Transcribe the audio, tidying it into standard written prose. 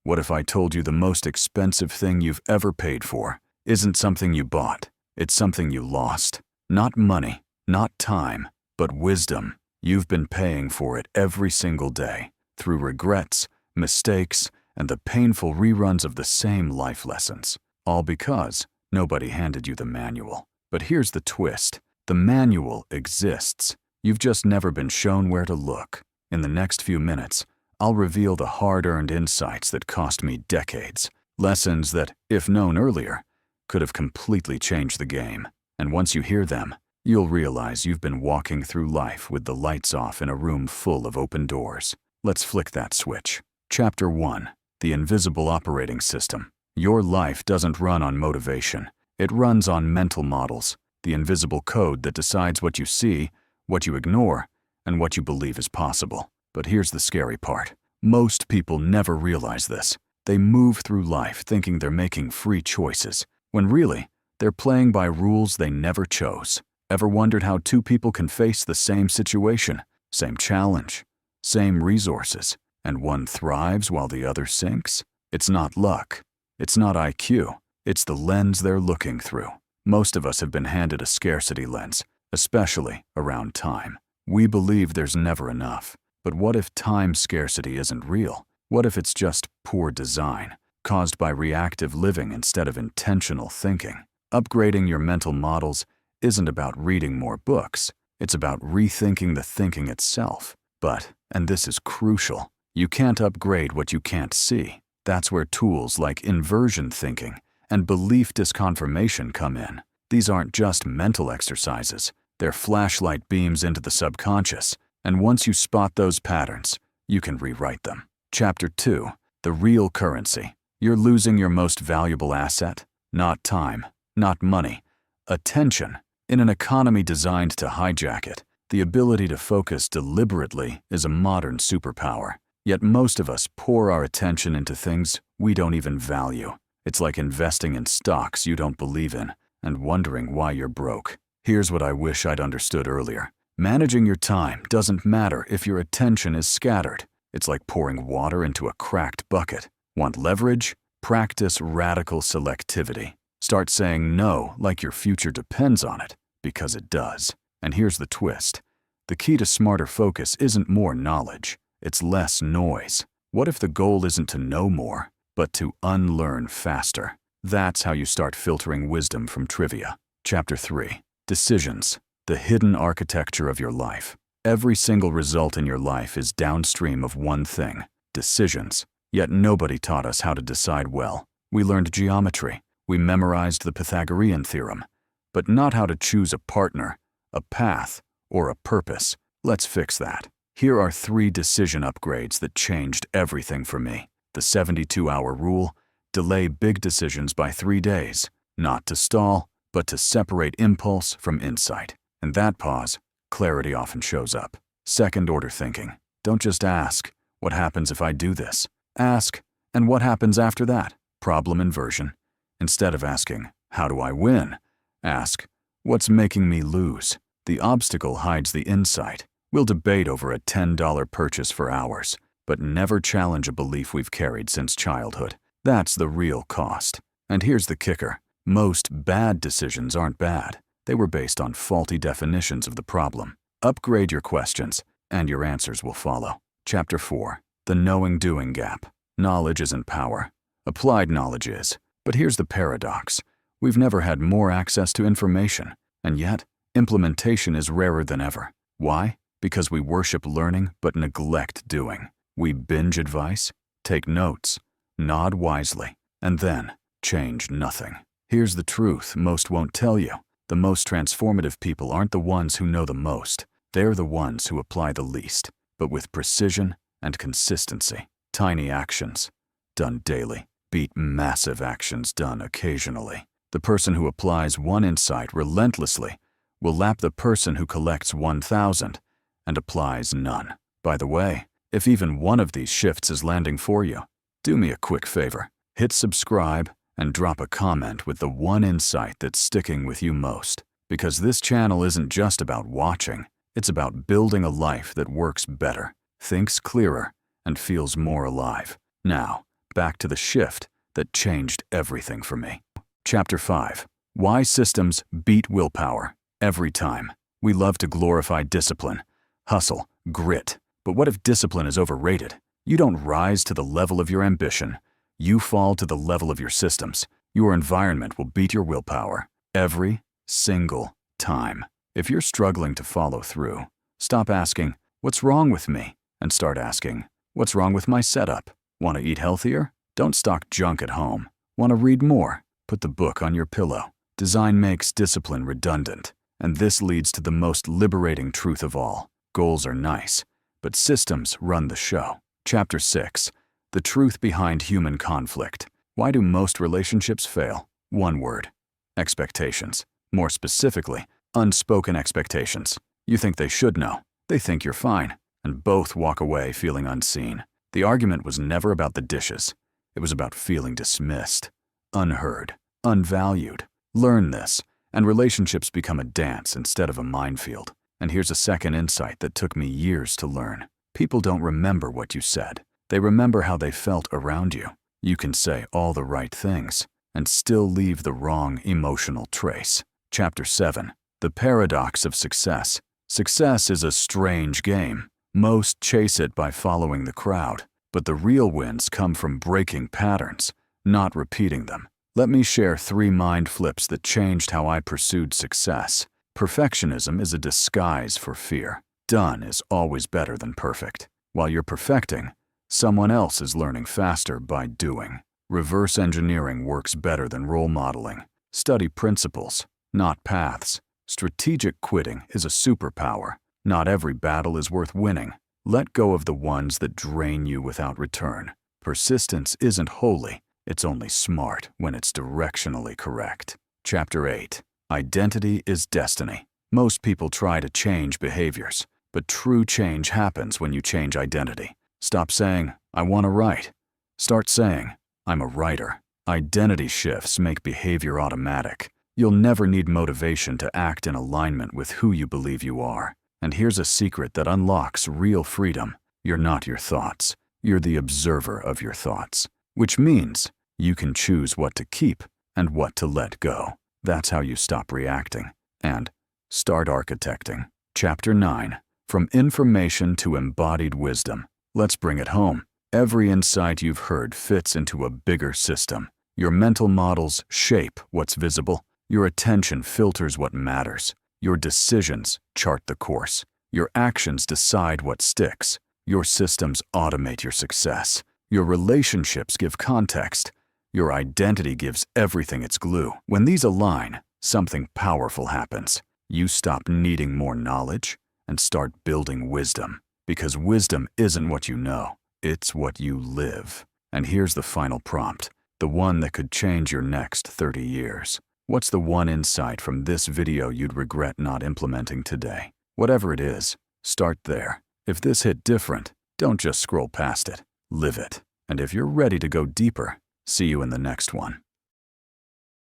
What if I told you the most expensive thing you've ever paid for isn't something you bought, it's something you lost? Not money, not time, but wisdom. You've been paying for it every single day, through regrets, mistakes, and the painful reruns of the same life lessons. All because nobody handed you the manual. But here's the twist. The manual exists. You've just never been shown where to look. In the next few minutes, I'll reveal the hard-earned insights that cost me decades. Lessons that, if known earlier, could have completely changed the game. And once you hear them, you'll realize you've been walking through life with the lights off in a room full of open doors. Let's flick that switch. Chapter 1. The Invisible Operating System. Your life doesn't run on motivation. It runs on mental models, the invisible code that decides what you see, what you ignore, and what you believe is possible. But here's the scary part. Most people never realize this. They move through life thinking they're making free choices, when really, they're playing by rules they never chose. Ever wondered how two people can face the same situation, same challenge, same resources, and one thrives while the other sinks? It's not luck. It's not IQ. It's the lens they're looking through. Most of us have been handed a scarcity lens, especially around time. We believe there's never enough. But what if time scarcity isn't real? What if it's just poor design, caused by reactive living instead of intentional thinking? Upgrading your mental models isn't about reading more books. It's about rethinking the thinking itself. But, and this is crucial, you can't upgrade what you can't see. That's where tools like inversion thinking and belief disconfirmation come in. These aren't just mental exercises. They're flashlight beams into the subconscious. And once you spot those patterns, you can rewrite them. Chapter 2. The Real Currency. You're losing your most valuable asset. Not time, not money. Attention. In an economy designed to hijack it, the ability to focus deliberately is a modern superpower. Yet most of us pour our attention into things we don't even value. It's like investing in stocks you don't believe in and wondering why you're broke. Here's what I wish I'd understood earlier. Managing your time doesn't matter if your attention is scattered. It's like pouring water into a cracked bucket. Want leverage? Practice radical selectivity. Start saying no like your future depends on it, because it does. And here's the twist. The key to smarter focus isn't more knowledge. It's less noise. What if the goal isn't to know more, but to unlearn faster? That's how you start filtering wisdom from trivia. Chapter 3. Decisions. The hidden architecture of your life. Every single result in your life is downstream of one thing: decisions. Yet nobody taught us how to decide well. We learned geometry. We memorized the Pythagorean theorem. But not how to choose a partner, a path, or a purpose. Let's fix that. Here are 3 decision upgrades that changed everything for me. The 72-hour rule. Delay big decisions by 3 days. Not to stall, but to separate impulse from insight. In that pause, clarity often shows up. Second-order thinking. Don't just ask, what happens if I do this? Ask, and what happens after that? Problem inversion. Instead of asking, how do I win? Ask, what's making me lose? The obstacle hides the insight. We'll debate over a $10 purchase for hours, but never challenge a belief we've carried since childhood. That's the real cost. And here's the kicker. Most bad decisions aren't bad. They were based on faulty definitions of the problem. Upgrade your questions, and your answers will follow. Chapter 4. The knowing-doing gap. Knowledge isn't power. Applied knowledge is. But here's the paradox. We've never had more access to information, and yet, implementation is rarer than ever. Why? Because we worship learning but neglect doing. We binge advice, take notes, nod wisely, and then change nothing. Here's the truth most won't tell you. The most transformative people aren't the ones who know the most. They're the ones who apply the least, but with precision and consistency. Tiny actions, done daily, beat massive actions done occasionally. The person who applies one insight relentlessly will lap the person who collects 1,000 and applies none. By the way, if even one of these shifts is landing for you, do me a quick favor. Hit subscribe and drop a comment with the one insight that's sticking with you most. Because this channel isn't just about watching, it's about building a life that works better, thinks clearer, and feels more alive. Now, back to the shift that changed everything for me. Chapter 5. Why systems beat willpower every time. We love to glorify discipline, hustle, grit. But what if discipline is overrated? You don't rise to the level of your ambition. You fall to the level of your systems. Your environment will beat your willpower every single time. If you're struggling to follow through, stop asking, "What's wrong with me?" and start asking, "What's wrong with my setup?" Want to eat healthier? Don't stock junk at home. Want to read more? Put the book on your pillow. Design makes discipline redundant. And this leads to the most liberating truth of all. Goals are nice, but systems run the show. Chapter 6. The truth behind human conflict. Why do most relationships fail? One word: expectations. More specifically, unspoken expectations. You think they should know. They think you're fine. And both walk away feeling unseen. The argument was never about the dishes. It was about feeling dismissed, unheard, unvalued. Learn this, and relationships become a dance instead of a minefield. And here's a second insight that took me years to learn. People don't remember what you said. They remember how they felt around you. You can say all the right things and still leave the wrong emotional trace. Chapter 7. The paradox of success. Success is a strange game. Most chase it by following the crowd, but the real wins come from breaking patterns, not repeating them. Let me share 3 mind flips that changed how I pursued success. Perfectionism is a disguise for fear. Done is always better than perfect. While you're perfecting, someone else is learning faster by doing. Reverse engineering works better than role modeling. Study principles, not paths. Strategic quitting is a superpower. Not every battle is worth winning. Let go of the ones that drain you without return. Persistence isn't holy. It's only smart when it's directionally correct. Chapter 8. Identity is destiny. Most people try to change behaviors, but true change happens when you change identity. Stop saying, "I want to write." Start saying, "I'm a writer." Identity shifts make behavior automatic. You'll never need motivation to act in alignment with who you believe you are. And here's a secret that unlocks real freedom. You're not your thoughts. You're the observer of your thoughts, which means you can choose what to keep and what to let go. That's how you stop reacting and start architecting. Chapter 9. From information to embodied wisdom. Let's bring it home. Every insight you've heard fits into a bigger system. Your mental models shape what's visible. Your attention filters what matters. Your decisions chart the course. Your actions decide what sticks. Your systems automate your success. Your relationships give context. Your identity gives everything its glue. When these align, something powerful happens. You stop needing more knowledge and start building wisdom. Because wisdom isn't what you know, it's what you live. And here's the final prompt, the one that could change your next 30 years. What's the one insight from this video you'd regret not implementing today? Whatever it is, start there. If this hit different, don't just scroll past it. Live it. And if you're ready to go deeper, see you in the next one.